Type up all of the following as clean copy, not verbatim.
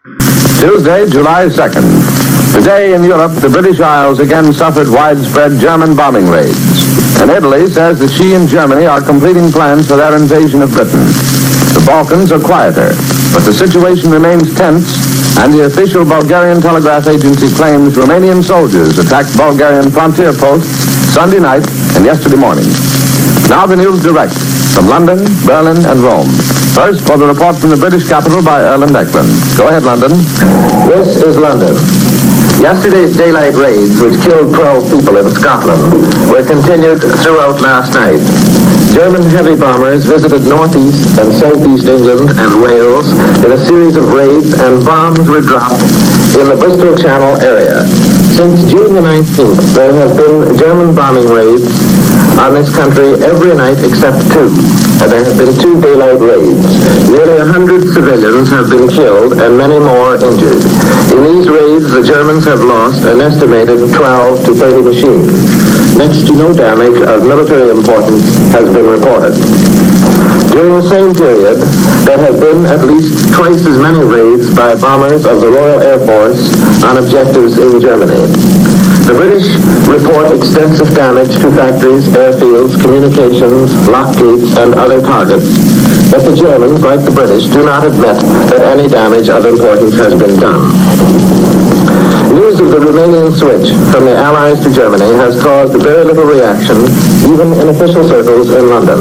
Tuesday, July 2nd. Today in Europe, the British Isles again suffered widespread German bombing raids. And Italy says that she and Germany are completing plans for their invasion of Britain. The Balkans are quieter, but the situation remains tense, and the official Bulgarian telegraph agency claims Romanian soldiers attacked Bulgarian frontier posts Sunday night and yesterday morning. Now the news direct from London, Berlin, and Rome. First, for the report from the British capital by Erland Eklund. Go ahead, London. This is London. Yesterday's daylight raids, which killed 12 people in Scotland, were continued throughout last night. German heavy bombers visited northeast and southeast England and Wales in a series of raids, and bombs were dropped in the Bristol Channel area. Since June the 19th, there have been German bombing raids on this country every night except two, and there have been 2 daylight raids. Nearly 100 civilians have been killed and many more injured. In these raids, the Germans have lost an estimated 12 to 30 machines. Next to no damage of military importance has been reported. During the same period, there have been at least twice as many raids by bombers of the Royal Air Force on objectives in Germany. The British report extensive damage to factories, airfields, communications, lock gates, and other targets. But the Germans, like the British, do not admit that any damage of importance has been done. News of the Romanian switch from the Allies to Germany has caused very little reaction, even in official circles in London.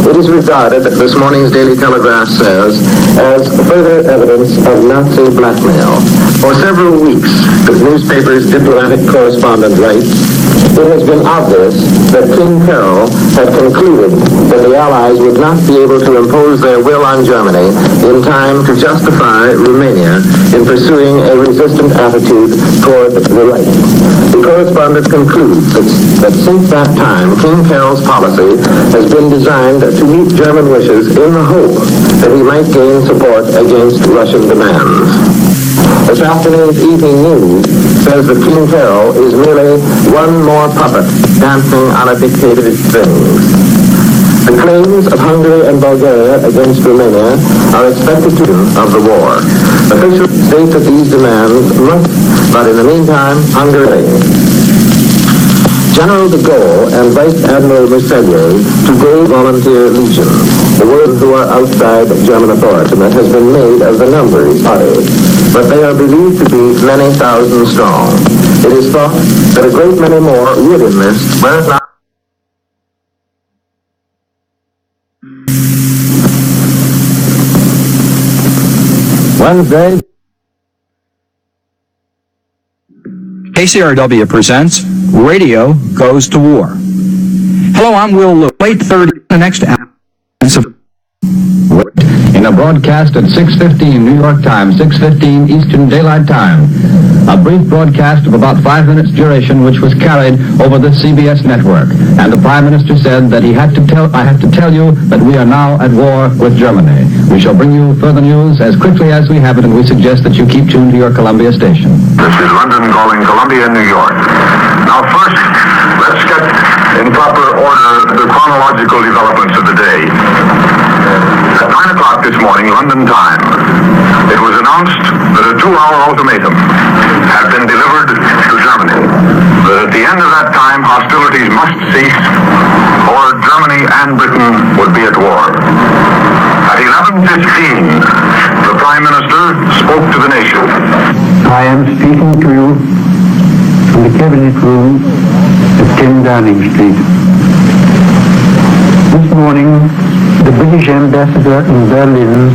It is regarded, this morning's Daily Telegraph says, as further evidence of Nazi blackmail. For several weeks, the newspaper's diplomatic correspondent writes, it has been obvious that King Carol had concluded that the Allies would not be able to impose their will on Germany in time to justify Romania in pursuing a resistant attitude toward the right. The correspondent concludes that since that time, King Carol's policy has been designed to meet German wishes in the hope that he might gain support against Russian demands. This afternoon's Evening News says that King Carol is merely one more puppet dancing on a dictator's strings. The claims of Hungary and Bulgaria against Romania are expected to be of the war. Officials state that these demands must, but in the meantime, Hungary. General de Gaulle and Vice Admiral Mercedier today volunteer legion, the word who are outside German authority has been made of the numbers uttered, but they are believed to be many thousand strong. It is thought that a great many more would enlist, but not. Wednesday. KCRW presents Radio Goes to War. Hello, I'm Will Lewis. 8:30 the next hour. In a broadcast at 6:15 New York time, 6:15 Eastern Daylight Time. A brief broadcast of about 5 minutes duration, which was carried over the CBS network. And the Prime Minister said that I have to tell you that we are now at war with Germany. We shall bring you further news as quickly as we have it, and we suggest that you keep tuned to your Columbia station. This is London calling Columbia, New York. Now first, let's get in proper order the chronological developments of the day. At 9 o'clock this morning, London time, it was announced that a 2-hour ultimatum had been delivered to Germany. That at the end of that time, hostilities must cease, or Germany and Britain would be at war. At 11:15, the Prime Minister spoke to the nation. I am speaking to you from the Cabinet Room at 10 Downing Street. This morning, the British ambassador in Berlin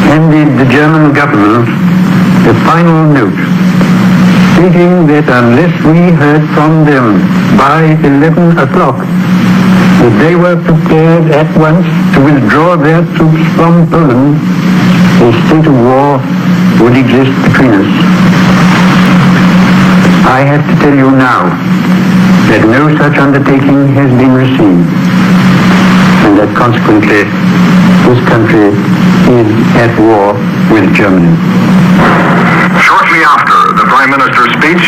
handed the German government a final note, stating that unless we heard from them by 11 o'clock, that they were prepared at once to withdraw their troops from Poland, a state of war would exist between us. I have to tell you now that no such undertaking has been received, and that consequently this country is at war with Germany. Shortly after the Prime Minister's speech,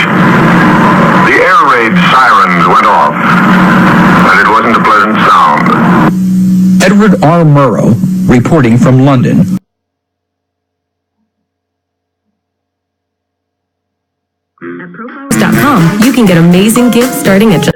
the air raid sirens went off, and it wasn't a pleasant sound. Edward R. Murrow, reporting from London. RTHELivestream.com. You can get amazing gifts starting at just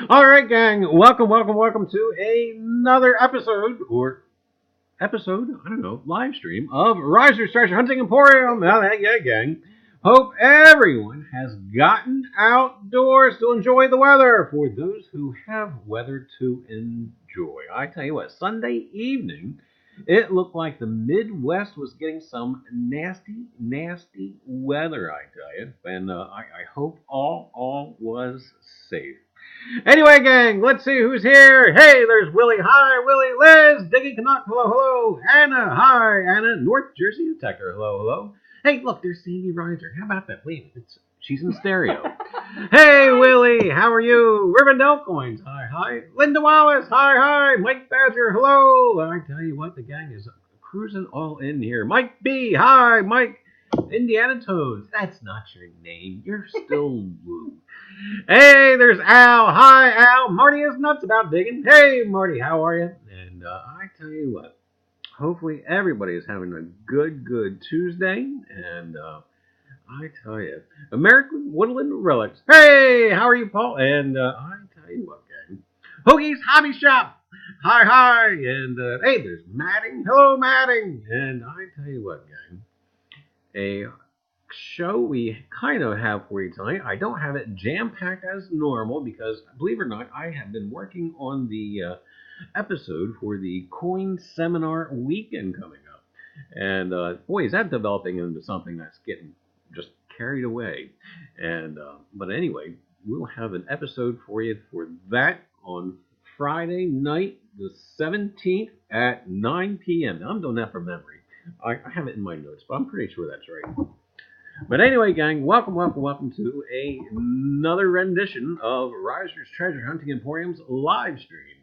All right, gang. Welcome to another episode, I don't know, live stream of Reiser's Treasure Hunting Emporium. Yeah, gang. Hope everyone has gotten outdoors to enjoy the weather. For those who have weather to enjoy, I tell you what, Sunday evening, it looked like the Midwest was getting some nasty weather, I tell you. And I hope all was safe. Anyway, gang, let's see who's here. Hey, there's Willie. Hi, Willie. Liz, Diggy Canuck. Hello. Anna. Hi, Anna. North Jersey Detector. Hello. Hey, look, there's Sandy Reiser. How about that? Wait, she's in stereo. Hey, Willie. How are you? Rivendell Coins. Hi. Linda Wallace. Hi. Mike Badger. Hello. I tell you what, the gang is cruising all in here. Mike B. Hi, Mike. Indiana Toads. That's not your name. You're still Woo. Hey, there's Al. Hi, Al. Marty is nuts about digging. Hey, Marty, how are you? And I tell you what, hopefully everybody is having a good Tuesday. And I tell you, American Woodland Relics. Hey, how are you, Paul? And I tell you what, gang. Hoagie's Hobby Shop. Hi. And hey, there's Madding. Hello, Madding. And I tell you what, gang. A show we kind of have for you tonight. I don't have it jam-packed as normal because, believe it or not, I have been working on the episode for the Coin Seminar weekend coming up. And boy, is that developing into something that's getting just carried away. And but anyway, we'll have an episode for you for that on Friday night, the 17th at 9 p.m. Now, I'm doing that from memory. I have it in my notes, but I'm pretty sure that's right. But anyway, gang, welcome to another rendition of Reiser's Treasure Hunting Emporium's live stream.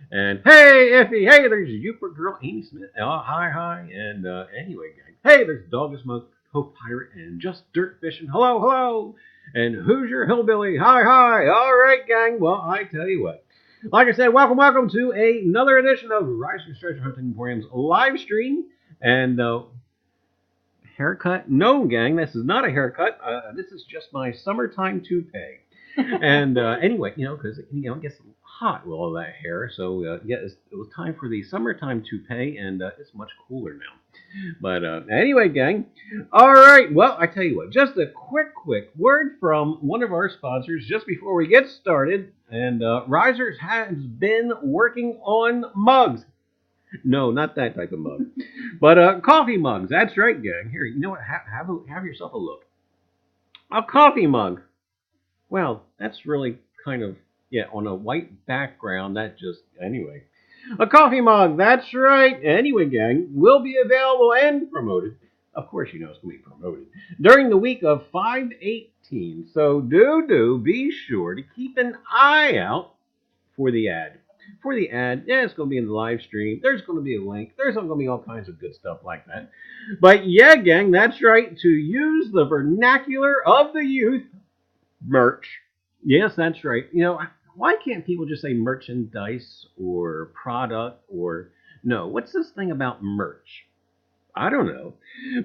And hey, Iffy, hey, there's Newport girl Amy Smith. Oh, hi. And anyway, gang, hey, there's Dog Smoke, Hope Pirate, and Just Dirt Fishing. Hello. And Hoosier Hillbilly. Hi. All right, gang. Well, I tell you what. Like I said, welcome to another edition of Reiser's Treasure Hunting Emporium's live stream. And haircut? No, gang, this is not a haircut. This is just my summertime toupee. And anyway, because it gets hot with all that hair. So it was time for the summertime toupee, and it's much cooler now. But anyway, gang. All right. Well, I tell you what. Just a quick word from one of our sponsors just before we get started. And Reiser has been working on mugs. No, not that type of mug. But coffee mugs. That's right, gang. Here, you know what? Have yourself a look. A coffee mug. Well, that's really kind of, on a white background. Anyway. A coffee mug. That's right. Anyway, gang, will be available and promoted. Of course, it's going to be promoted. During the week of 5/18. So do be sure to keep an eye out for the ad. It's going to be in the live stream. There's going to be a link. There's going to be all kinds of good stuff like that. But yeah, gang, that's right. To use the vernacular of the youth, merch. Yes, that's right. Why can't people just say merchandise or product or no? What's this thing about merch? I don't know.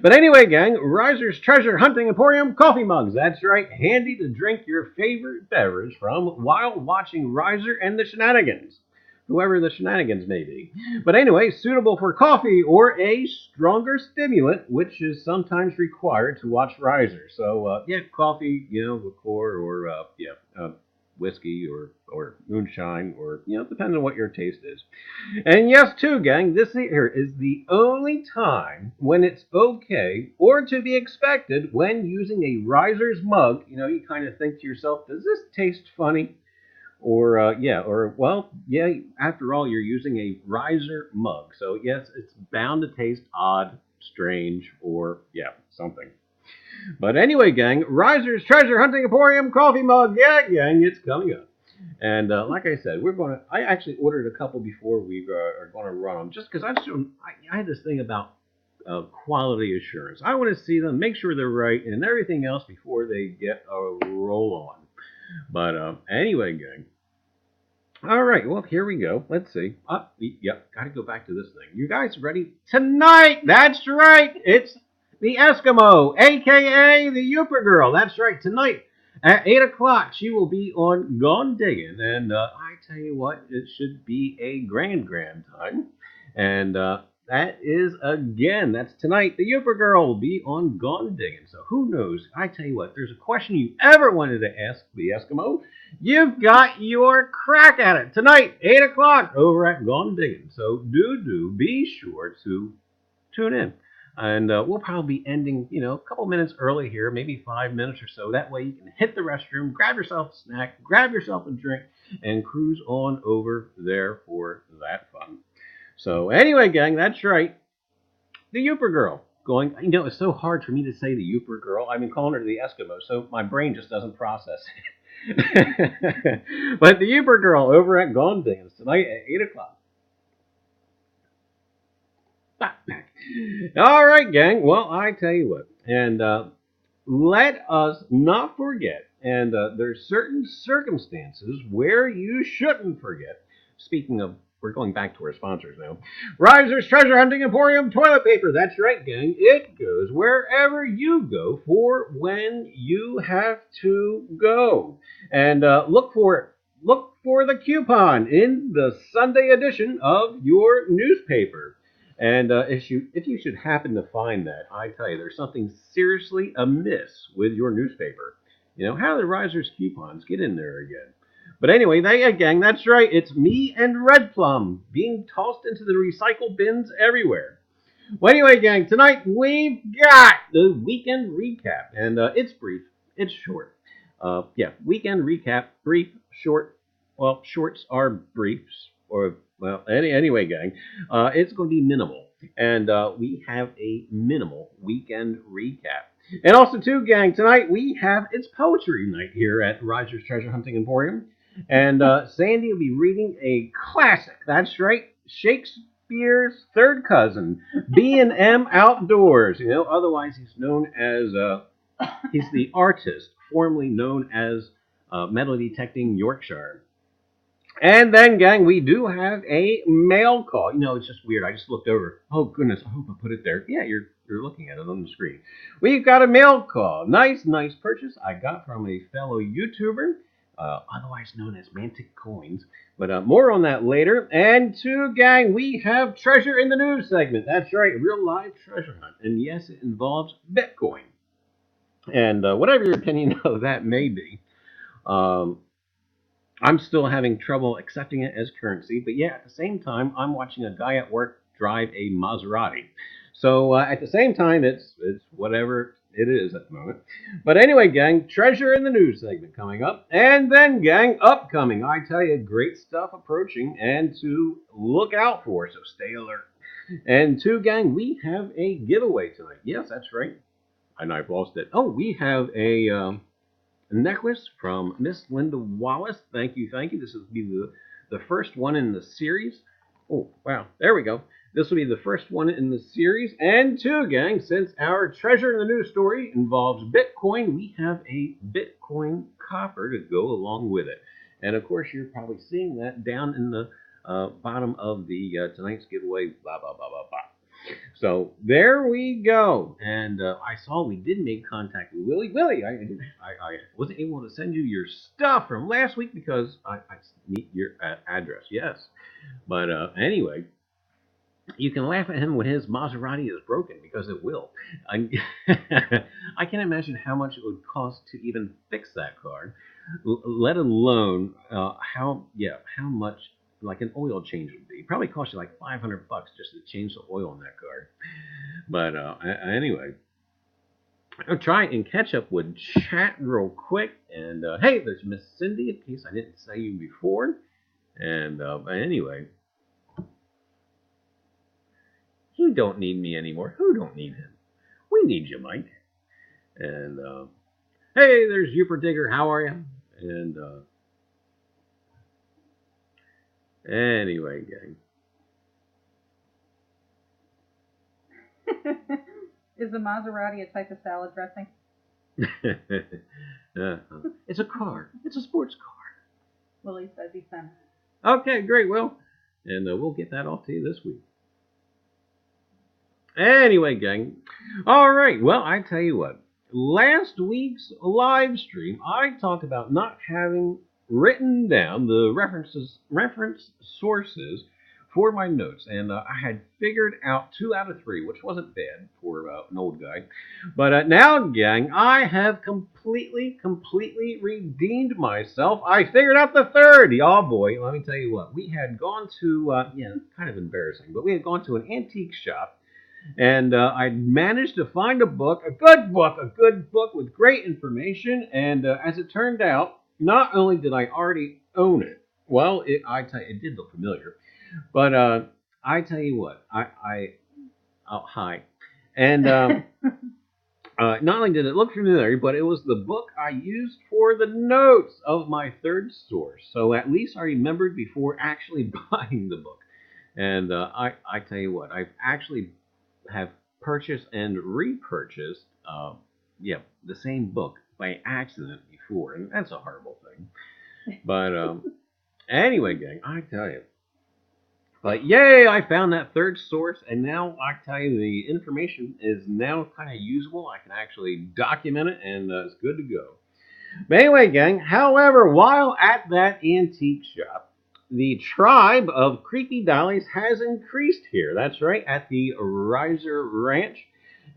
But anyway, gang, Reiser's Treasure Hunting Emporium coffee mugs. That's right, handy to drink your favorite beverage from while watching Reiser and the Shenanigans. Whoever the Shenanigans may be. But anyway, suitable for coffee or a stronger stimulant, which is sometimes required to watch Reiser. So, yeah, coffee, liqueur, or, whiskey, or moonshine, or, depending on what your taste is. And yes, too, gang, this here is the only time when it's okay or to be expected when using a Reiser's mug. You kind of think to yourself, does this taste funny? Or, after all, you're using a Reiser mug. So, yes, it's bound to taste odd, strange, or, something. But anyway, gang, Reiser's Treasure Hunting Emporium coffee mug. Yeah, gang, it's coming up. And like I said, I actually ordered a couple before we are going to run them, just because I had this thing about quality assurance. I want to see them, make sure they're right, and everything else before they get a roll on. But anyway, gang. All right, well, here we go. Let's see. Got to go back to this thing. You guys ready? Tonight, that's right. It's the Eskimo, a.k.a. the Yooper Girl. That's right, tonight. At 8 o'clock, she will be on Gone Diggin', and I tell you what, it should be a grand time. And that's tonight. The Yooper Girl will be on Gone Diggin'. So who knows? I tell you what, if there's a question you ever wanted to ask the Eskimo, you've got your crack at it tonight, 8 o'clock, over at Gone Diggin'. So do be sure to tune in. And we'll probably be ending, a couple minutes early here, maybe 5 minutes or so. That way you can hit the restroom, grab yourself a snack, grab yourself a drink, and cruise on over there for that fun. So anyway, gang, that's right. The Yooper Girl. It's so hard for me to say the Yooper Girl. I've been calling her the Eskimo, so my brain just doesn't process it. But the Yooper Girl over at Gone Diggin' tonight at 8 o'clock. All right, gang. Well, I tell you what, and let us not forget, and there's certain circumstances where you shouldn't forget. Speaking of, we're going back to our sponsors now. Reiser's Treasure Hunting Emporium toilet paper. That's right, gang. It goes wherever you go for when you have to go. And look for it. Look for the coupon in the Sunday edition of your newspaper. And if you should happen to find that, I tell you, there's something seriously amiss with your newspaper. How do the Reiser's coupons get in there again? But anyway, gang, that's right. It's me and Red Plum being tossed into the recycle bins everywhere. Well, anyway, gang, tonight we've got the weekend recap. And it's brief. It's short. Weekend recap. Brief, short. Well, shorts are briefs. Anyway, gang, it's going to be minimal. And we have a minimal weekend recap. And also, too, gang, tonight it's poetry night here at Reiser's Treasure Hunting Emporium. And Sandy will be reading a classic. That's right, Shakespeare's third cousin, B&M Outdoors. Otherwise he's known as, he's the artist, formerly known as Metal Detecting Yorkshire. And then, gang, we do have a mail call. It's just weird. I just looked over. Oh, goodness, I hope I put it there. Yeah, you're looking at it on the screen. We've got a mail call. Nice purchase I got from a fellow YouTuber, otherwise known as Mantic Coins. But more on that later. And two, gang, we have Treasure in the News segment. That's right, a real live treasure hunt. And yes, it involves Bitcoin. And whatever your opinion of that may be, I'm still having trouble accepting it as currency, but yeah, at the same time, I'm watching a guy at work drive a Maserati. So at the same time, it's whatever it is at the moment. But anyway, gang, Treasure in the News segment coming up. And then, gang, upcoming. I tell you, great stuff approaching and to look out for, so stay alert. And two, gang, we have a giveaway tonight. Yes, that's right. And I've lost it. Oh, we have a necklace from Miss Linda Wallace. Thank you. This will be the first one in the series. Oh, wow. There we go. This will be the first one in the series. And two, gang, since our Treasure in the News story involves Bitcoin, we have a Bitcoin copper to go along with it. And, of course, you're probably seeing that down in the bottom of the tonight's giveaway, blah, blah, blah, blah, blah. So there we go. And I saw we did make contact with Willie. Willie, I wasn't able to send you your stuff from last week because I need your address. Yes. But anyway, you can laugh at him when his Maserati is broken, because it will. I can't imagine how much it would cost to even fix that car, let alone how much like an oil change would be. It probably cost you like $500 just to change the oil in that car. But anyway, I'll try and catch up with chat real quick. And hey, there's Miss Cindy, in case I didn't say you before. And anyway. He don't need me anymore. Who don't need him? We need you, Mike. And hey, there's Uper Digger. How are you? And anyway, gang. Is the Maserati a type of salad dressing? It's a car. It's a sports car. Willie says he sent it. Okay, great. Well, and we'll get that off to you this week. Anyway, gang. All right. Well, I tell you what. Last week's live stream, I talked about not having written down the reference sources for my notes, and I had figured out 2 out of 3, which wasn't bad for an old guy. But now, gang, I have completely redeemed myself. I figured out the 3rd. Oh boy, let me tell you what. We had gone to kind of embarrassing, but we had gone to an antique shop. And I managed to find a book, a good book with great information. And as it turned out, not only did I already own it, well, it did look familiar. But I tell you what, hi. And not only did it look familiar, but it was the book I used for the notes of my 3rd source. So at least I remembered before actually buying the book. And I tell you what, I've actually have purchased and repurchased the same book by accident before, and that's a horrible thing. But anyway, gang, I tell you, but yay, I found that 3rd source, and now I tell you the information is now kind of usable. I can actually document it, and it's good to go. But anyway, gang, however, while at that antique shop, the tribe of creepy dollies has increased here. That's right, at the Reiser Ranch.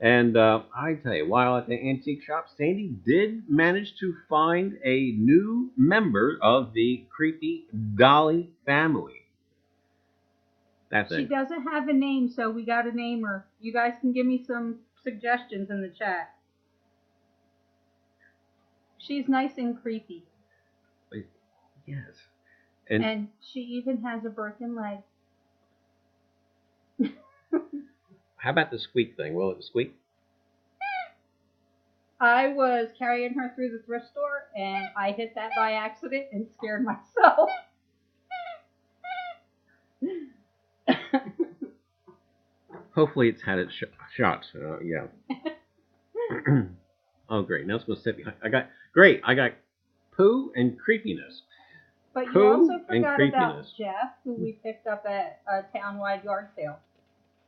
And I tell you, while at the antique shop, Sandy did manage to find a new member of the creepy dolly family. That's it. She doesn't have a name, so we got to name her. You guys can give me some suggestions in the chat. She's nice and creepy. Yes. And she even has a broken leg. How about the squeak thing? Will it squeak? I was carrying her through the thrift store, and I hit that by accident and scared myself. Hopefully it's had its shots. Yeah. Oh, great. Now it's going to sit behind. I got poo and creepiness. But you also forgot about Jeff, who we picked up at a town-wide yard sale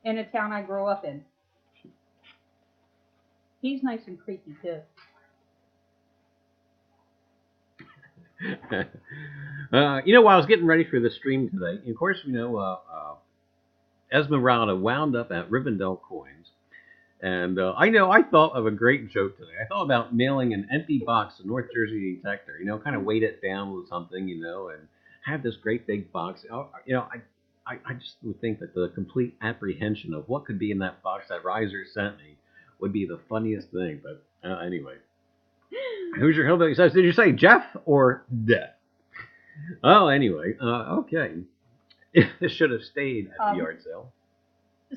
in a town I grew up in. He's nice and creepy, too. While I was getting ready for the stream today, of course, Esmeralda wound up at Rivendell Coins. And I thought of a great joke today. I thought about mailing an empty box to North Jersey Detector, kind of weight it down with something, and have this great big box. I just would think that the complete apprehension of what could be in that box that Reiser sent me would be the funniest thing. But anyway, who's your hillbilly? Says, did you say Jeff or Death? Oh, anyway, okay. It should have stayed at the yard sale.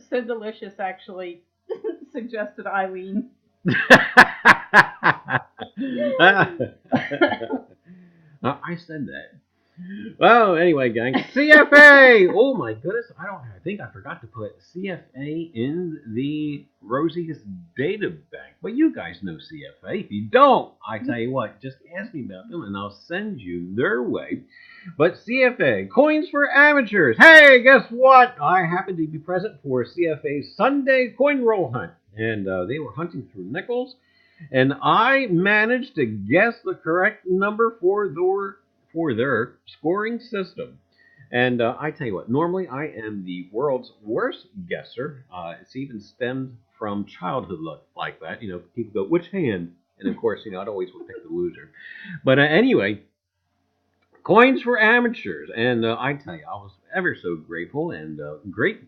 So Delicious actually suggested Eileen. I said that. Well, anyway, gang, CFA. Oh my goodness, I think I forgot to put CFA in the Rosie's data bank. But you guys know CFA. If you don't, I tell you what, just ask me about them, and I'll send you their way. But CFA, coins for amateurs. Hey, guess what? I happened to be present for CFA's Sunday coin roll hunt, and they were hunting through nickels, and I managed to guess the correct number for their scoring system. And I tell you what, normally I am the world's worst guesser. It's even stemmed from childhood like that. You know, people go, which hand? And of course, I'd always would pick the loser. But anyway, coins for amateurs. And I tell you, I was ever so grateful, and great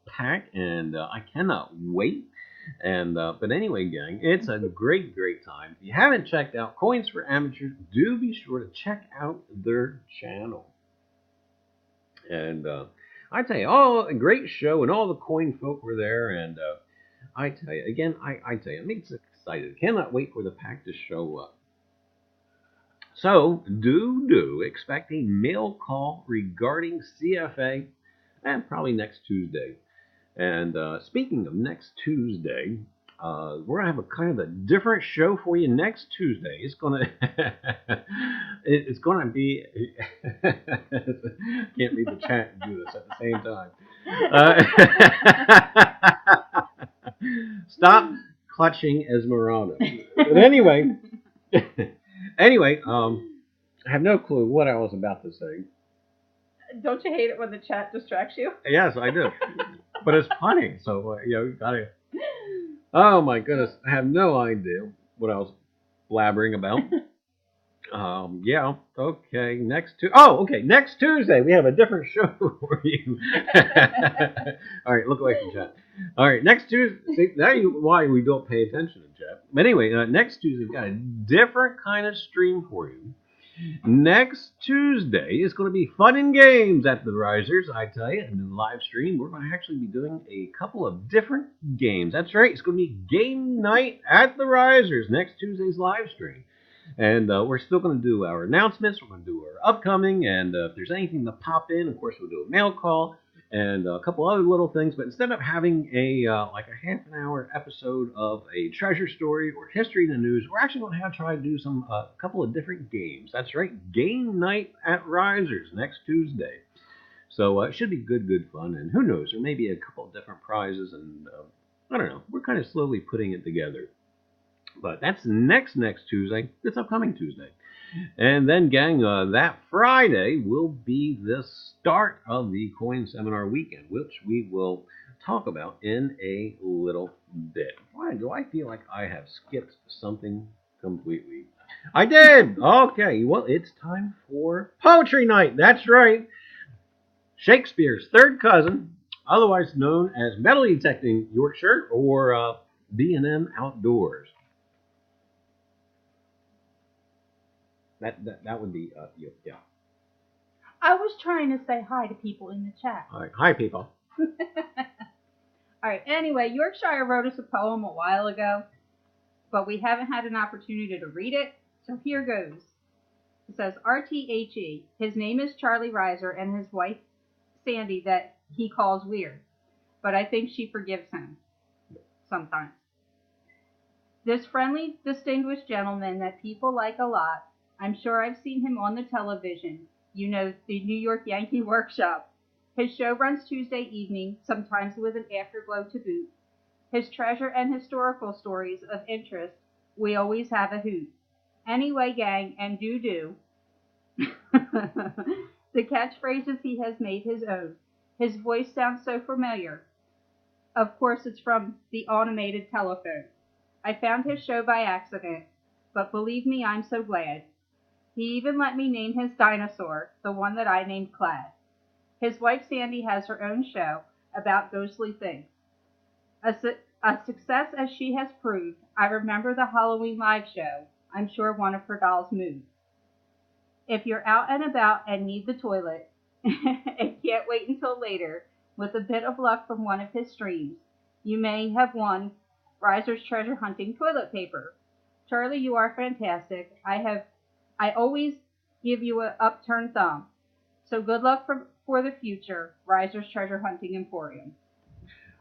pack. And I cannot wait. And but anyway, gang, it's a great time. If you haven't checked out Coins for Amateurs, do be sure to check out their channel. And I tell you, a great show, and all the coin folk were there. And I tell you again, I tell you, it makes us excited. Cannot wait for the pack to show up. So do expect a mail call regarding CFA, and probably next Tuesday. And speaking of next Tuesday, we're gonna have a kind of a different show for you next Tuesday. It's gonna be can't read the chat and do this at the same time. Stop clutching Esmeralda. But anyway, I have no clue what I was about to say. Don't you hate it when the chat distracts you? Yes, I do. But it's funny, so you gotta. Oh my goodness, I have no idea what I was blabbering about. Yeah, okay. Next Tuesday we have a different show for you. All right, look away from chat. All right, next Tuesday. See, why we don't pay attention to chat. But anyway, next Tuesday we've got a different kind of stream for you. Next Tuesday is going to be fun and games at the Risers, I tell you. And in the live stream, we're going to actually be doing a couple of different games. That's right, it's going to be game night at the Risers next Tuesday's live stream. And we're still going to do our announcements. We're going to do our upcoming. And if there's anything to pop in, of course, we'll do a mail call and a couple other little things. But instead of having a like a half an hour episode of a treasure story or history in the news, we're actually going to try to do some couple of different games. That's right, game night at Risers next Tuesday. So it should be good fun. And who knows, there may be a couple of different prizes. And I don't know, we're kind of slowly putting it together. But that's next Tuesday. This upcoming Tuesday. And then, gang, that Friday will be the start of the Coin Seminar Weekend, which we will talk about in a little bit. Why do I feel like I have skipped something completely? I did! Okay, well, it's time for Poetry Night. That's right. Shakespeare's third cousin, otherwise known as Metal Detecting Yorkshire or B&M Outdoors. That would be, yeah. I was trying to say hi to people in the chat. All right. Hi, people. All right. Anyway, Yorkshire wrote us a poem a while ago, but we haven't had an opportunity to read it, so here goes. It says, RTHE. His name is Charlie Reiser, and his wife, Sandy, that he calls weird, but I think she forgives him sometimes. This friendly, distinguished gentleman that people like a lot, I'm sure I've seen him on the television, the New York Yankee Workshop. His show runs Tuesday evening, sometimes with an afterglow to boot. His treasure and historical stories of interest, we always have a hoot. Anyway, gang, and do. The catchphrases he has made his own. His voice sounds so familiar. Of course, it's from the automated telephone. I found his show by accident, but believe me, I'm so glad. He even let me name his dinosaur, the one that I named Clad. His wife Sandy has her own show about ghostly things. A success as she has proved, I remember the Halloween live show. I'm sure one of her dolls moved. If you're out and about and need the toilet, and can't wait until later, with a bit of luck from one of his streams, you may have won Reiser's treasure hunting toilet paper. Charlie, you are fantastic. I always give you an upturned thumb. So good luck for the future, Reiser's Treasure Hunting Emporium.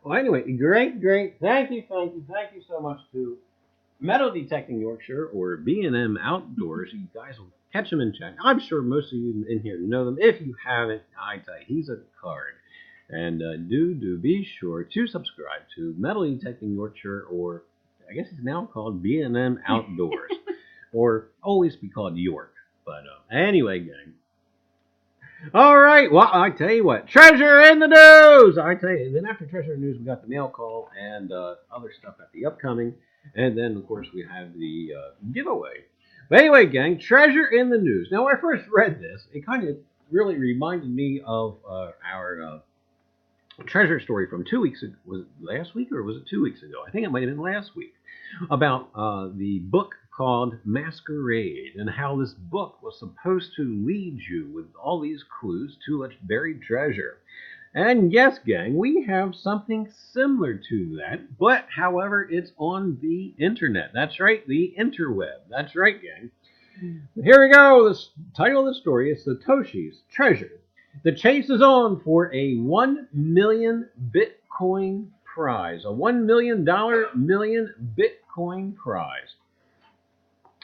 Well, anyway, great. Thank you so much to Metal Detecting Yorkshire or B&M Outdoors. You guys will catch them in chat. I'm sure most of you in here know them. If you haven't, I tell you, he's a card. And do be sure to subscribe to Metal Detecting Yorkshire, or I guess it's now called B&M Outdoors, or always be called York. But anyway, gang. All right, well, I tell you what, treasure in the news! I tell you, then after treasure in the news, we got the mail call and other stuff at the upcoming, and then, of course, we have the giveaway. But anyway, gang, treasure in the news. Now, when I first read this, it kind of really reminded me of our treasure story from 2 weeks ago. Was it last week or was it 2 weeks ago? I think it might have been last week. About the book called Masquerade, and how this book was supposed to lead you with all these clues to a buried treasure. And yes, gang, we have something similar to that, but however, it's on the internet. That's right, the interweb. That's right, gang. Here we go. The title of the story is Satoshi's Treasure. The chase is on for a 1 million Bitcoin prize. A $1 million Bitcoin prize.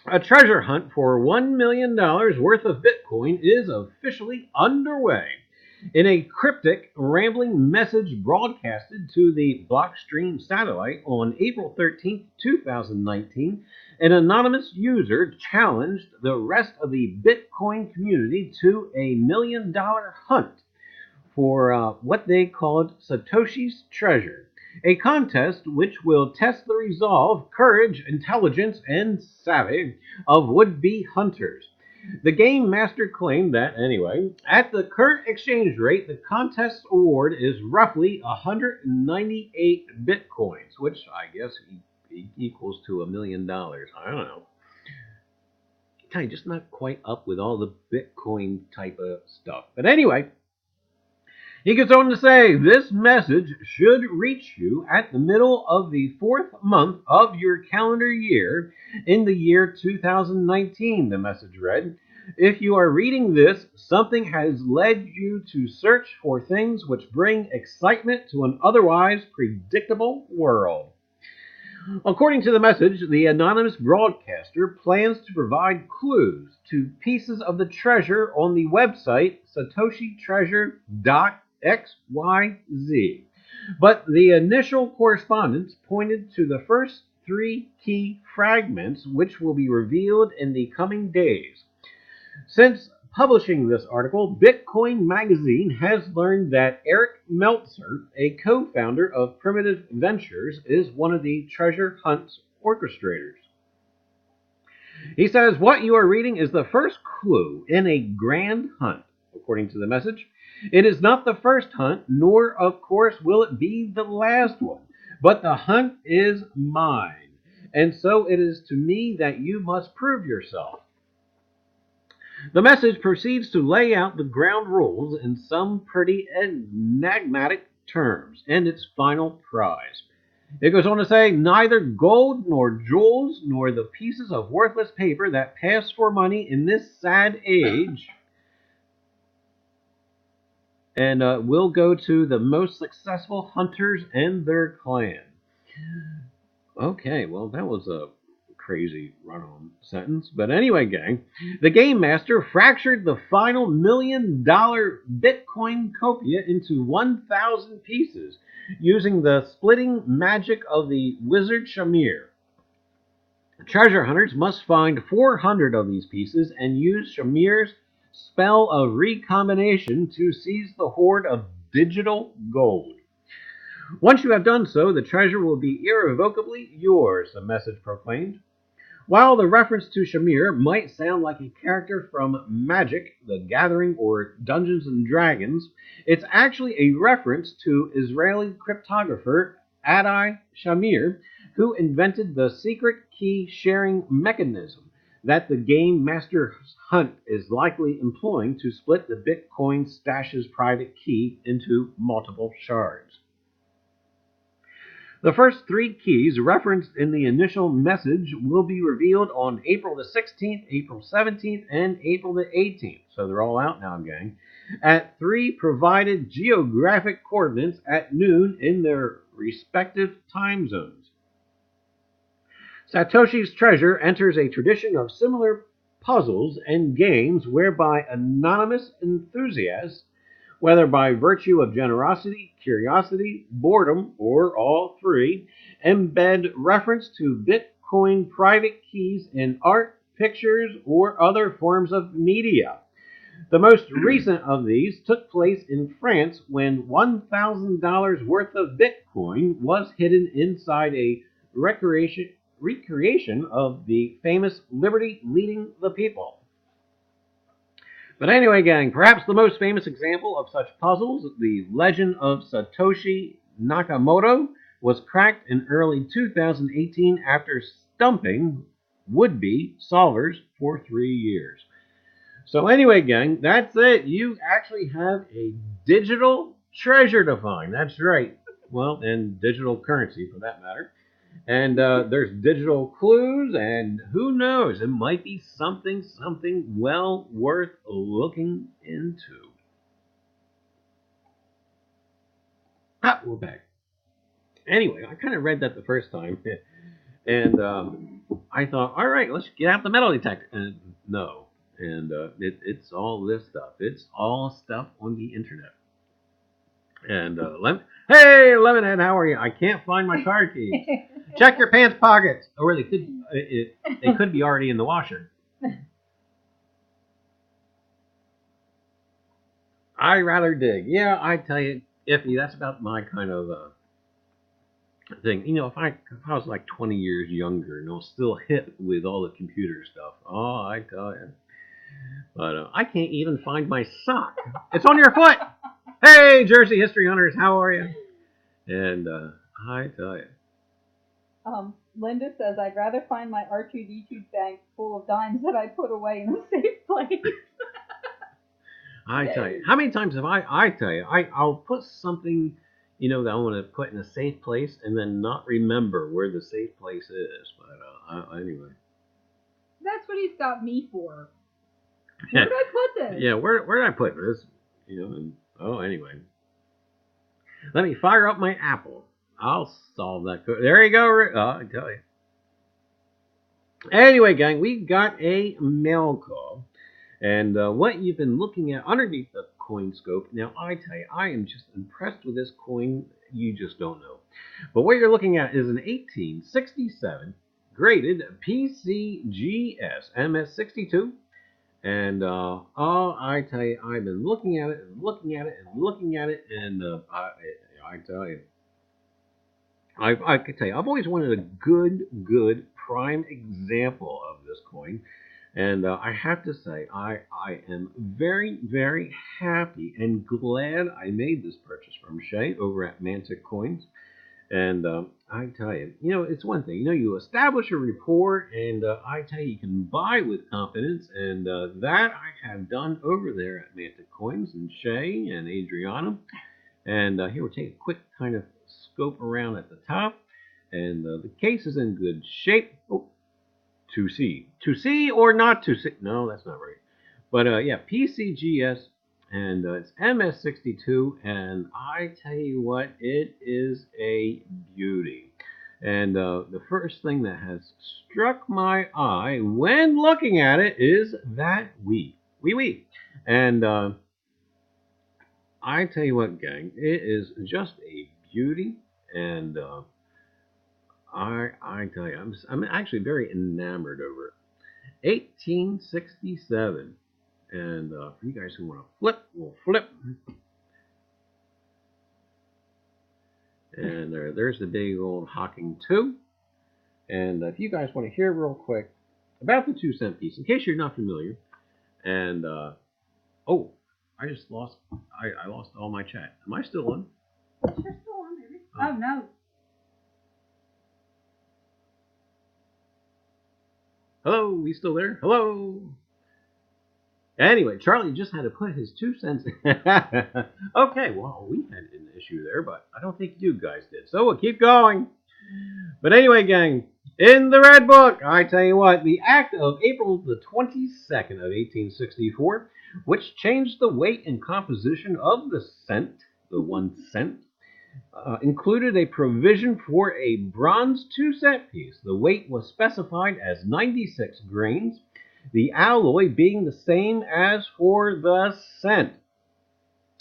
A treasure hunt for $1 million worth of Bitcoin is officially underway. In a cryptic, rambling message broadcasted to the Blockstream satellite on April 13, 2019, an anonymous user challenged the rest of the Bitcoin community to a $1 million hunt for what they called Satoshi's Treasure, a contest which will test the resolve, courage, intelligence, and savvy of would-be hunters. The game master claimed that, anyway, at the current exchange rate, the contest award is roughly 198 Bitcoins, which I guess equals to $1 million. I don't know. Kind of just not quite up with all the Bitcoin type of stuff. But anyway, he goes on to say, this message should reach you at the middle of the 4th month of your calendar year in the year 2019, the message read. If you are reading this, something has led you to search for things which bring excitement to an otherwise predictable world. According to the message, the anonymous broadcaster plans to provide clues to pieces of the treasure on the website satoshitreasure.xyz. But the initial correspondence pointed to the first 3 key fragments, which will be revealed in the coming days. Since publishing this article, Bitcoin Magazine has learned that Eric Meltzer, a co-founder of Primitive Ventures, is one of the treasure hunt's orchestrators. He says, what you are reading is the first clue in a grand hunt, according to the message. It is not the first hunt, nor, of course, will it be the last one, but the hunt is mine, and so it is to me that you must prove yourself. The message proceeds to lay out the ground rules in some pretty enigmatic terms and its final prize. It goes on to say, neither gold nor jewels nor the pieces of worthless paper that pass for money in this sad age, and will go to the most successful hunters and their clan. Okay, well, that was a crazy run-on sentence. But anyway, gang, the game master fractured the final $1 million Bitcoin copia into 1,000 pieces using the splitting magic of the wizard Shamir. Treasure hunters must find 400 of these pieces and use Shamir's spell of recombination to seize the hoard of digital gold. Once you have done so, the treasure will be irrevocably yours, the message proclaimed. While the reference to Shamir might sound like a character from Magic, the Gathering, or Dungeons and Dragons, it's actually a reference to Israeli cryptographer Adai Shamir, who invented the secret key sharing mechanism that the game master hunt is likely employing to split the Bitcoin stash's private key into multiple shards. The first 3 keys referenced in the initial message will be revealed on April the 16th, April 17th, and April the 18th. So they're all out now, gang. At 3 provided geographic coordinates at noon in their respective time zones. Satoshi's Treasure enters a tradition of similar puzzles and games whereby anonymous enthusiasts, whether by virtue of generosity, curiosity, boredom, or all 3, embed reference to Bitcoin private keys in art, pictures, or other forms of media. The most recent of these took place in France when $1,000 worth of Bitcoin was hidden inside a recreation of the famous Liberty Leading the People. But anyway, gang, perhaps the most famous example of such puzzles, the legend of Satoshi Nakamoto, was cracked in early 2018 after stumping would-be solvers for 3 years. So anyway, gang, that's it. You actually have a digital treasure to find. That's right. Well, and digital currency for that matter. And there's digital clues, and who knows, it might be something well worth looking into. We're back. Anyway, I kind of read that the first time, and I thought, all right, let's get out the metal detector. And no, and it's all this stuff. It's all stuff on the internet. And hey, Lemonhead, how are you? I can't find my car keys. Check your pants pockets. Or they could be already in the washer. I rather dig. Yeah, I tell you, Iffy, that's about my kind of thing. You know, if I was like 20 years younger and I was still hip with all the computer stuff, oh, I tell you. But I can't even find my sock. It's on your foot. Hey, Jersey History Hunters, how are you? And I tell you. Linda says, I'd rather find my R2D2 bank full of dimes that I put away in a safe place. I tell you. How many times have I tell you, I'll put something, you know, that I want to put in a safe place and then not remember where the safe place is. But anyway. That's what he's got me for. Where did I put this? Yeah, where did I put this? You know, and, anyway. Let me fire up my Apple. I'll solve that. There you go. I tell you. Anyway, gang, we got a mail call. And what you've been looking at underneath the coin scope. Now, I tell you, I am just impressed with this coin. You just don't know. But what you're looking at is an 1867 graded PCGS MS62. And, I tell you, I've been looking at it and looking at it and looking at it. And I tell you. I can tell you, I've always wanted a good prime example of this coin, and I have to say, I am very, very happy and glad I made this purchase from Shay over at Mantic Coins. And I tell you, you know, it's one thing, you know, you establish a rapport, and I tell you, you can buy with confidence, and that I have done over there at Mantic Coins, and Shay and Adriana. And here we'll take a quick kind of scope around at the top, and the case is in good shape. Oh, to see or not to see? No, that's not right. But yeah, PCGS, and it's MS62, and I tell you what, it is a beauty. And the first thing that has struck my eye when looking at it is that wee. And I tell you what, gang, it is just a beauty, and I tell you, I'm actually very enamored over it. 1867, and for you guys who want to flip, we'll flip. And there's the big old Hawking 2. And if you guys want to hear real quick about the 2-cent piece, in case you're not familiar, and oh, I just lost. I lost all my chat. Am I still on? You're still on, baby. Oh no. Hello, we still there? Hello. Anyway, Charlie just had to put his 2 cents in. Okay, well, we had an issue there, but I don't think you guys did. So we'll keep going. But anyway, gang, in the Red Book, I tell you what, the Act of April the 22nd of 1864, which changed the weight and composition of the cent, the 1 cent, included a provision for a bronze 2-cent piece. The weight was specified as 96 grains, the alloy being the same as for the cent.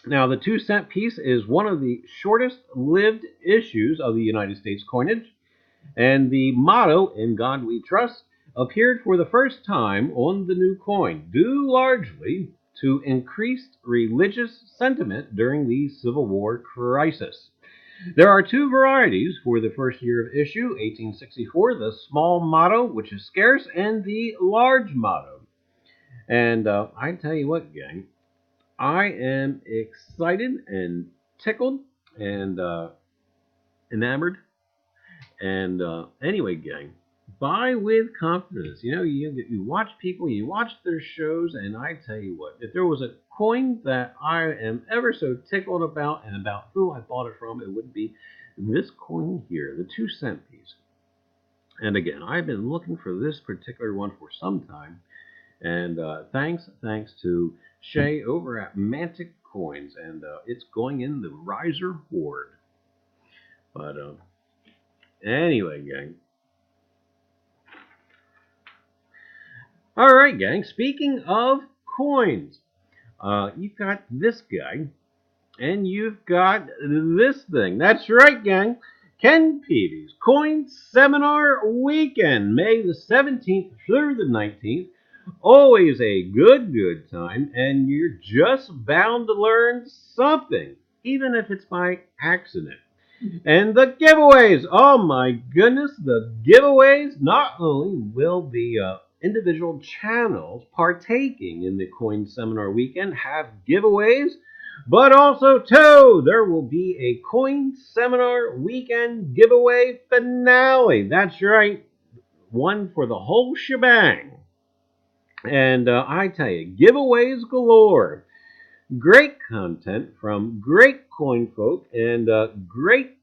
Now, the 2-cent piece is one of the shortest lived issues of the United States coinage, and the motto, "In God We Trust," appeared for the first time on the new coin, due largely to increased religious sentiment during the Civil War crisis. There are 2 varieties for the first year of issue, 1864, the small motto, which is scarce, and the large motto. And I tell you what, gang, I am excited and tickled and enamored. And anyway, gang, buy with confidence. You know, you watch people, you watch their shows, and I tell you what, if there was a coin that I am ever so tickled about and about who I bought it from, it would be this coin here, the 2-cent piece. And again, I've been looking for this particular one for some time, and thanks to Shay over at Mantic Coins, and it's going in the Reiser Hoard. But anyway, gang. All right, gang. Speaking of coins, you've got this guy, and you've got this thing. That's right, gang. Ken Peavy's Coin Seminar Weekend, May the 17th through the 19th. Always a good time, and you're just bound to learn something, even if it's by accident. And the giveaways, oh my goodness, the giveaways, not only will the individual channels partaking in the Coin Seminar Weekend have giveaways, but also, too, there will be a Coin Seminar Weekend giveaway finale. That's right, one for the whole shebang. And I tell you, giveaways galore. Great content from great coin folk and great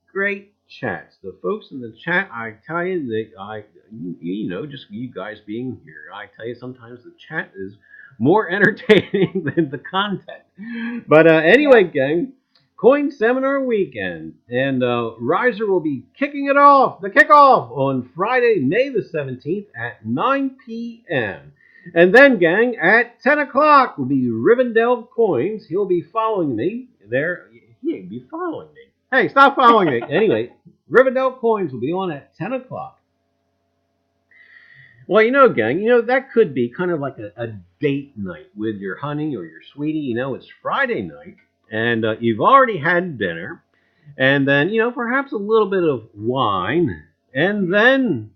chats. The folks in the chat, I tell you, just you guys being here, I tell you, sometimes the chat is more entertaining than the content. But anyway, gang, Coin Seminar Weekend, and Reiser will be kicking it off, the kickoff, on Friday, May the 17th at 9 p.m. And then, gang, at 10 o'clock will be Rivendell Coins. He'll be following me there. He'll be following me. Hey, stop following me. Anyway, Rivendell Coins will be on at 10 o'clock. Well, gang, that could be kind of like a date night with your honey or your sweetie. It's Friday night, and you've already had dinner, and then, perhaps a little bit of wine, and then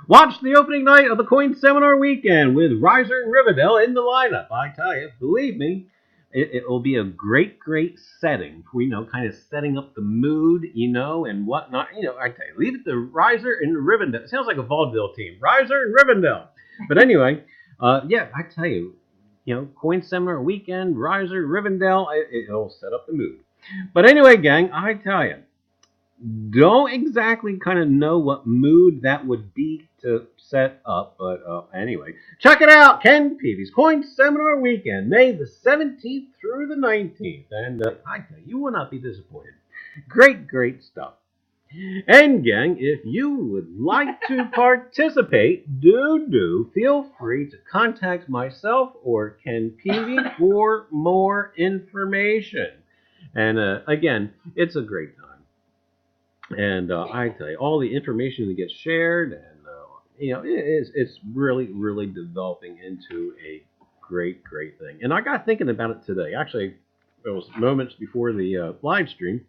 watch the opening night of the Coin Seminar Weekend with Reiser and Rivendell in the lineup. I tell you, believe me, it will be a great setting for, kind of setting up the mood, and whatnot. I tell you, leave it to Reiser and Rivendell. It sounds like a vaudeville team, Reiser and Rivendell. But anyway, yeah, I tell you, Coin Seminar Weekend, Reiser, Rivendell, it'll set up the mood. But anyway, gang, I tell you, don't exactly kind of know what mood that would be to set up, but anyway, check it out. Ken Peavy's Coin Seminar Weekend, May the 17th through the 19th, and I tell you will not be disappointed. Great stuff. And gang, if you would like to participate, do feel free to contact myself or Ken Peavy for more information. And again, it's a great time. And I tell you, all the information that gets shared, and it's really developing into a great thing. And I got thinking about it today. Actually, it was moments before the live stream.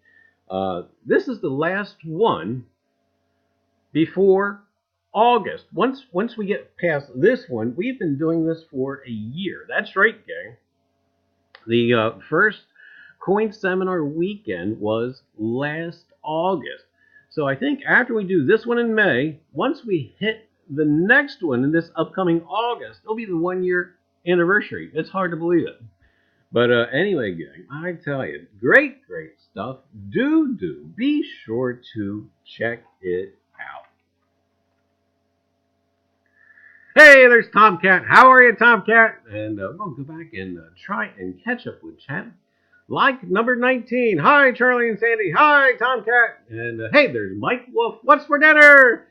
This is the last one before August. Once we get past this one, we've been doing this for a year. That's right, gang. The first Coin Seminar Weekend was last August. So I think after we do this one in May, once we hit the next one in this upcoming August, it'll be the 1 year anniversary. It's hard to believe it. But anyway, gang, I tell you, great stuff. Do be sure to check it out. Hey, there's Tomcat. How are you, Tomcat? And we'll go back and try and catch up with chat. Like number 19. Hi, Charlie and Sandy. Hi, Tomcat. And hey, there's Mike Wolf. What's for dinner?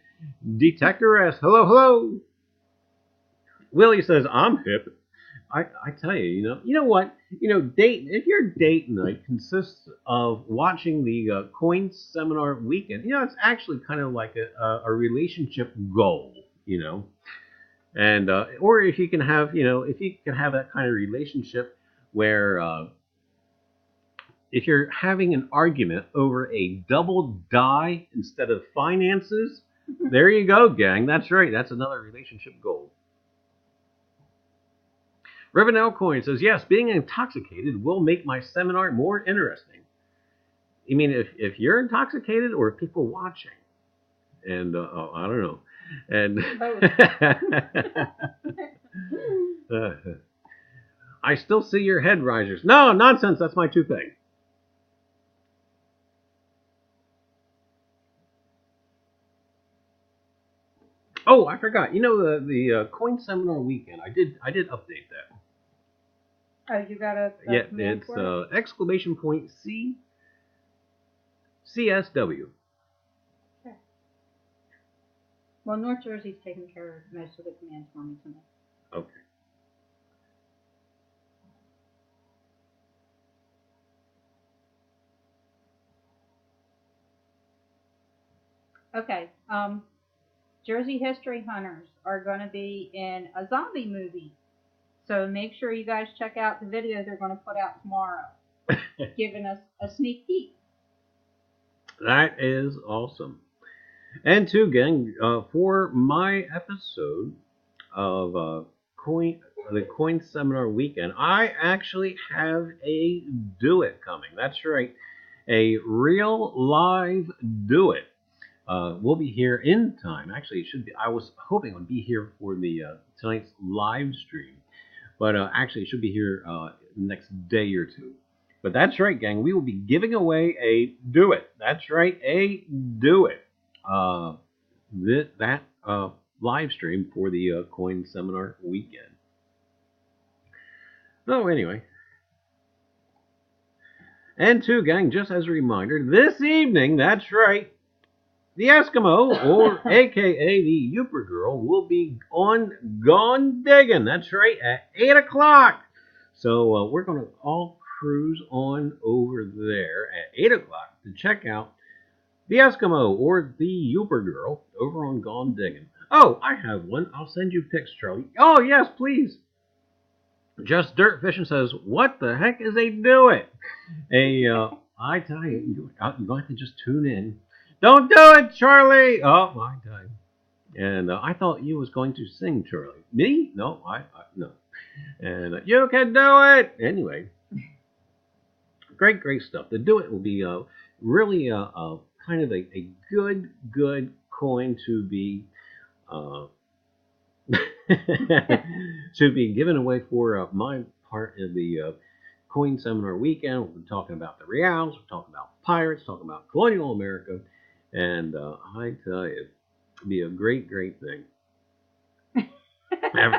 Detector S. Hello. Willie says, I'm hip. I tell you, you know what? If your date night consists of watching the coin seminar weekend, it's actually kind of like a relationship goal, and or if you can have, that kind of relationship where if you're having an argument over a double die instead of finances, there you go, gang. That's right. That's another relationship goal. Reverend Elcoin says, yes, being intoxicated will make my seminar more interesting. You mean if you're intoxicated or people watching? And, I don't know. And I still see your head, Risers. No, nonsense. That's my toupee. Oh, I forgot. The coin seminar weekend. I did update that. Oh, you got a yeah, it's exclamation point CSW. Okay. Well, North Jersey's taking care of most of the commands for me tonight. Okay. Okay. Jersey History Hunters are going to be in a zombie movie. So make sure you guys check out the video they're going to put out tomorrow, giving us a sneak peek. That is awesome. And too, gang, for my episode of the Coin Seminar Weekend, I actually have a do-it coming. That's right, a real live do-it. We'll be here in time. Actually, it should be. I was hoping it would be here for the tonight's live stream. But actually, it should be here next day or two. But that's right, gang. We will be giving away a do-it. That's right, a do-it. That live stream for the Coin Seminar Weekend. So anyway. And too, gang, just as a reminder, this evening, that's right, the Eskimo, or a.k.a. the Yooper Girl, will be gone digging. That's right, at 8 o'clock. So we're going to all cruise on over there at 8 o'clock to check out the Eskimo, or the Yooper Girl, over on Gone Digging. Oh, I have one. I'll send you pics, Charlie. Oh, yes, please. Just Dirt Fishing says, what the heck is a do-it? I tell you, you're going to have to just tune in. Don't do it, Charlie! Oh, my time. And I thought you was going to sing, Charlie. Me? No, no. And you can do it! Anyway. Great stuff. The do it will be really kind of a good coin to be to be given away for my part of the Coin Seminar Weekend. We'll be talking about the reals, we're talking about pirates, talking about colonial America. And I tell you, it'd be a great thing.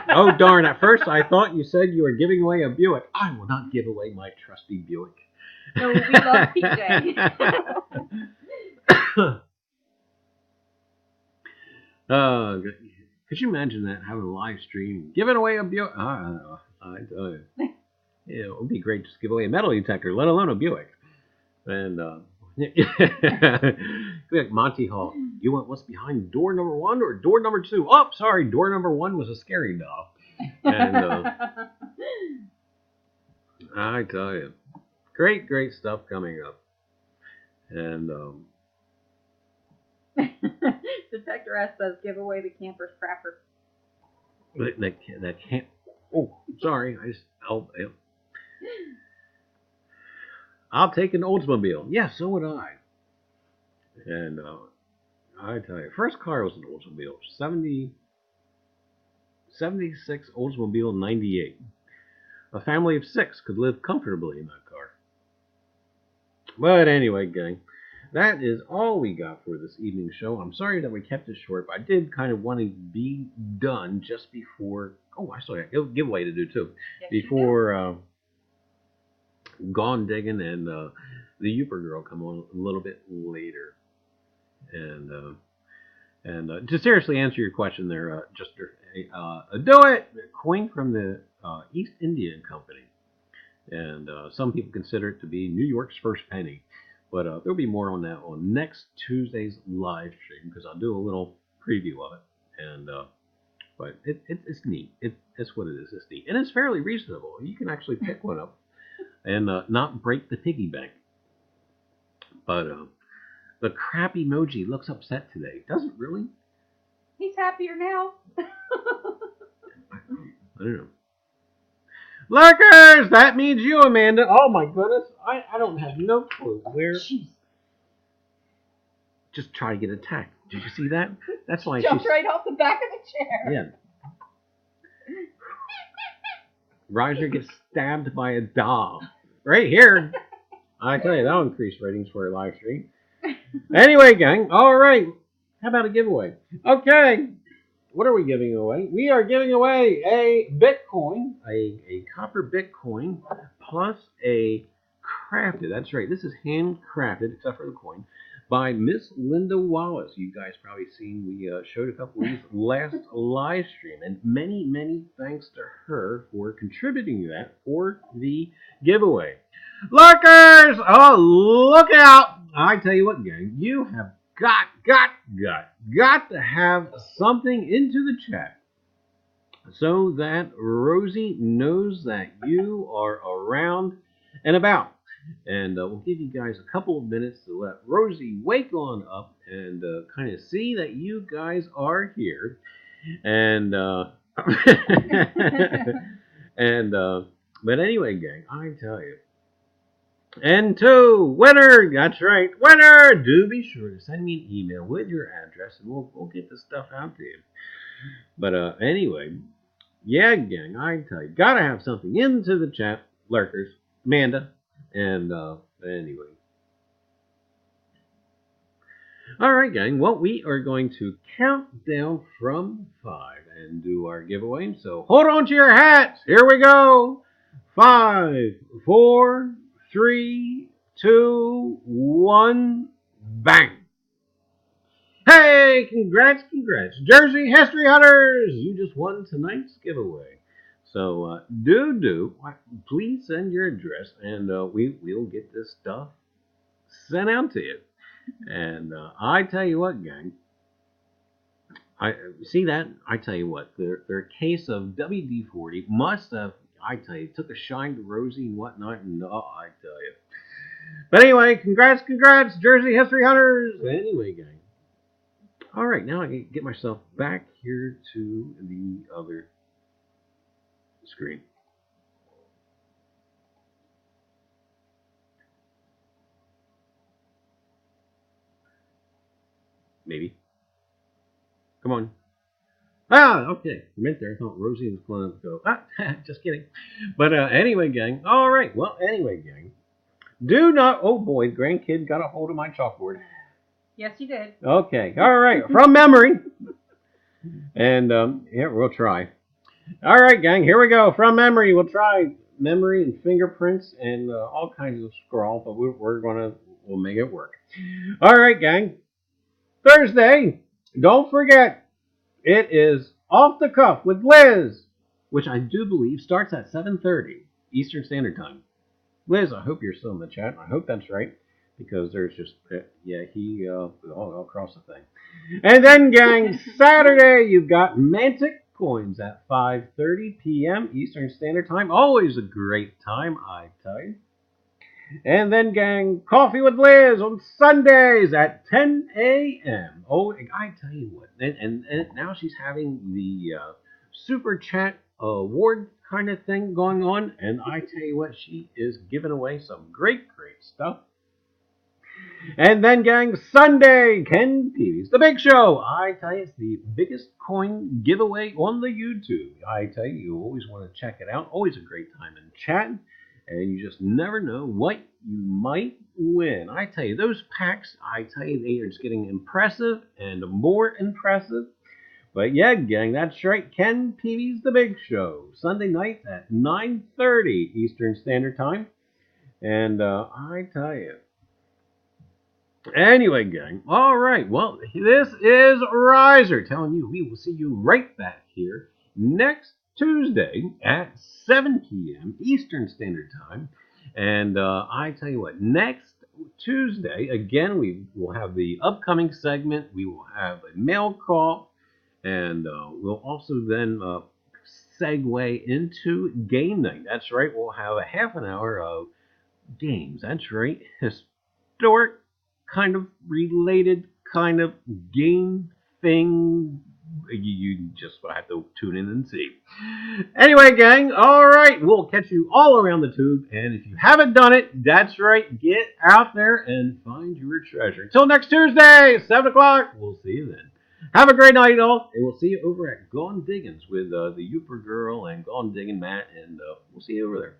Oh, darn. At first, I thought you said you were giving away a Buick. I will not give away my trusty Buick. No, we love PJ. Could you imagine that, having a live stream, giving away a Buick? I tell you. Yeah, it would be great to give away a metal detector, let alone a Buick. And, like Monty Hall. You want what's behind door number 1 or door number 2? Oh, sorry, door number 1 was a scary doll. And I tell you, great stuff coming up. And Detector S says, give away the camper's crapper. That can't. Oh, sorry. I'll take an Oldsmobile. Yeah, so would I. And I tell you, first car was an Oldsmobile, '76 Oldsmobile 98. A family of 6 could live comfortably in that car. But anyway, gang, that is all we got for this evening's show. I'm sorry that we kept it short, but I did kind of want to be done just before. Oh, I still got a giveaway to do too. Yes, before Gone Digging and the Youper Girl come on a little bit later. And to seriously answer your question there, just do it. Coin from the East India Company. And some people consider it to be New York's first penny. But there'll be more on that on next Tuesday's live stream, because I'll do a little preview of it. And but it's neat. It's what it is. It's neat, and it's fairly reasonable. You can actually pick one up and not break the piggy bank. But the crap emoji looks upset today. Does it really? He's happier now. I don't know. Lurkers! That means you, Amanda. Oh my goodness. I don't have no clue where. Jeez. Just try to get attacked. Did you see that? That's why Jumped right off the back of the chair. Yeah. Reiser gets stabbed by a doll. Right here. I tell you, that'll increase ratings for a live stream. Anyway, gang. All right. How about a giveaway? Okay. What are we giving away? We are giving away a Bitcoin, a copper Bitcoin, plus a crafted. That's right. This is handcrafted, except for the coin, by Miss Linda Wallace. You guys probably seen we showed a couple of these last live stream, and many, many thanks to her for contributing to that for the giveaway. Lurkers! Oh, look out! I tell you what, gang, you have got to have something into the chat so that Rosie knows that you are around and about. And we'll give you guys a couple of minutes to let Rosie wake on up and kind of see that you guys are here. And but anyway, gang, I tell you. And two, winner, that's right, winner, do be sure to send me an email with your address and we'll get this stuff out to you. But anyway, yeah, gang, I tell you, gotta have something into the chat, Lurkers, Amanda, and anyway. Alright, gang, well, we are going to count down from 5 and do our giveaway, so hold on to your hats, here we go. 5, 4, 3, 2, 1, bang! Hey, congrats! Jersey History Hunters! You just won tonight's giveaway. So, please send your address and we'll get this stuff sent out to you. And I tell you what, gang, I tell you what, their case of WD-40 must have, I tell you, took a shine to Rosie and whatnot, and I tell you. But anyway, congrats, Jersey History Hunters! Anyway, gang. Alright, now I can get myself back here to the other screen. Maybe. Come on. Ah, okay. I meant there. I thought Rosie was going to go. Just kidding. But anyway, gang. All right. Well, anyway, gang. Do not. Oh boy, grandkid got a hold of my chalkboard. Yes, you did. Okay. All right. From memory. And yeah, we'll try. All right, gang. Here we go. From memory, we'll try memory and fingerprints and all kinds of scrawl, but we'll make it work. All right, gang. Thursday. Don't forget. It is Off the Cuff with Liz, which I do believe starts at 7:30 Eastern Standard Time. Liz, I hope you're still in the chat. I hope that's right, because there's just, he all across the thing. And then, gang, Saturday, you've got Mantic Coins at 5:30 p.m. Eastern Standard Time. Always a great time, I tell you. And then, gang, Coffee with Liz on Sundays at 10 a.m. Oh, I tell you what, and now she's having the Super Chat award kind of thing going on, and I tell you what, she is giving away some great stuff. And then, gang, Sunday, Ken Peavy's The Big Show. I tell you, it's the biggest coin giveaway on the YouTube. I tell you, you always want to check it out. Always a great time in chatting. And you just never know what you might win. I tell you, those packs, I tell you, they are just getting impressive and more impressive. But yeah, gang, that's right. Ken Peavy's The Big Show. Sunday night at 9:30 Eastern Standard Time. And I tell you. Anyway, gang. All right. Well, this is Reiser telling you we will see you right back here next Tuesday at 7 p.m. Eastern Standard Time. And I tell you what, next Tuesday, again, we will have the upcoming segment. We will have a mail call. And we'll also then segue into game night. That's right. We'll have a half an hour of games. That's right. Historic, kind of related, kind of game thing. You just have to tune in and see. Anyway, gang, all right. We'll catch you all around the tube. And if you haven't done it, that's right. Get out there and find your treasure. Until next Tuesday, 7 o'clock. We'll see you then. Have a great night, all, and we'll see you over at Gone Diggins with the Youper Girl and Gone Diggin' Matt, and we'll see you over there.